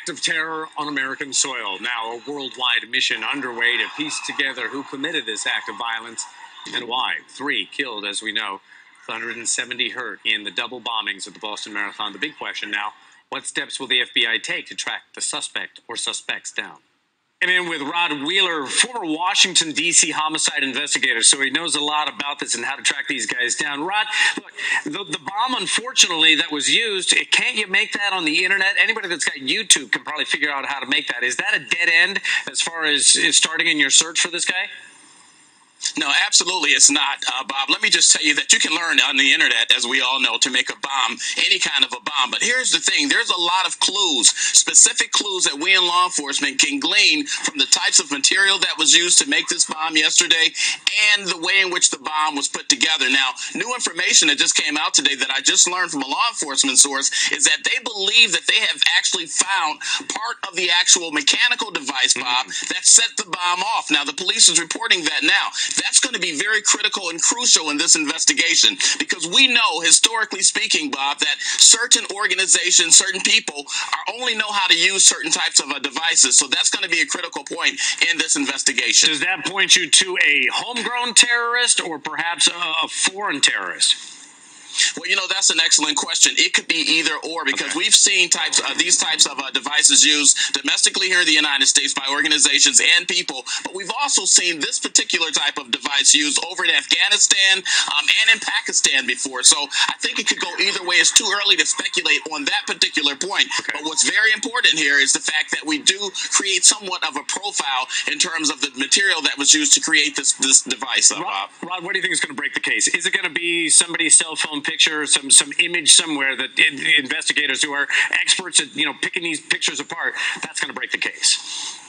act of terror on American soil. Now a worldwide mission underway to piece together who committed this act of violence and why. 3 killed, as we know, 170 hurt in the double bombings of the Boston Marathon. The big question now, what steps will the FBI take to track the suspect or suspects down? And in with Rod Wheeler, former Washington, D.C. homicide investigator, so he knows a lot about this and how to track these guys down. Rod, look, the bomb, unfortunately, that was used, can't you make that on the internet? Anybody that's got YouTube can probably figure out how to make that. Is that a dead end as far as starting in your search for this guy? No, absolutely it's not, Bob. Let me just tell you that you can learn on the internet, as we all know, to make a bomb, any kind of a bomb. But here's the thing. There's a lot of clues, specific clues that we in law enforcement can glean from the types of material that was used to make this bomb yesterday and the way in which the bomb was put together. Now, new information that just came out today that I just learned from a law enforcement source is that they believe that they have actually found part of the actual mechanical device, Bob, that set the bomb off. Now, the police is reporting that now. That's going to be very critical and crucial in this investigation because we know, historically speaking, Bob, that certain organizations, certain people only know how to use certain types of devices. So that's going to be a critical point in this investigation. Does that point you to a homegrown terrorist or perhaps a foreign terrorist? Well, that's an excellent question. It could be either or because we've seen these types of devices used domestically here in the United States by organizations and people, but we've also seen this particular type of device used over in Afghanistan and in Pakistan before. So I think it could go either way. It's too early to speculate on that particular point. But what's very important here is the fact that we do create somewhat of a profile in terms of the material that was used to create this device. Rod, what do you think is going to break the case? Is it going to be somebody's cell phone picture, some image somewhere that the investigators who are experts at picking these pictures apart, that's going to break the case?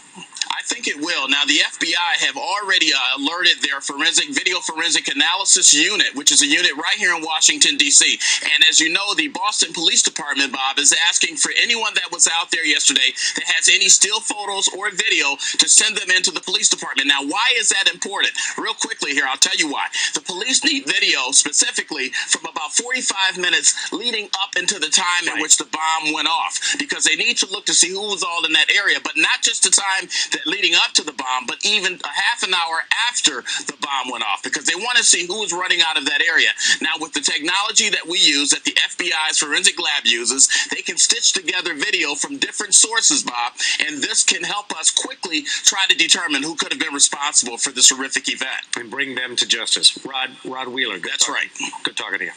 I think it will. Now, the FBI have already alerted their video forensic analysis unit, which is a unit right here in Washington, D.C. And as you know, the Boston Police Department, Bob, is asking for anyone that was out there yesterday that has any still photos or video to send them into the police department. Now, why is that important? Real quickly here, I'll tell you why. The police need video specifically from about 45 minutes leading up into the time in which the bomb went off, because they need to look to see who was all in that area, but not just the time that leading up to the bomb, but even a half an hour after the bomb went off, because they want to see who was running out of that area. Now, with the technology that we use, that the FBI's forensic lab uses, they can stitch together video from different sources, Bob, and this can help us quickly try to determine who could have been responsible for this horrific event. And bring them to justice. Rod Wheeler. That's right. Good talking to you.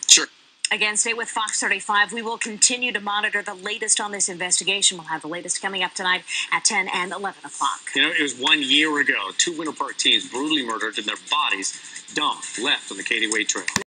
Sure. Again, stay with Fox 35. We will continue to monitor the latest on this investigation. We'll have the latest coming up tonight at 10 and 11 o'clock. It was 1 year ago. 2 Winter Park teens brutally murdered and their bodies dumped, left on the Katy Way Trail.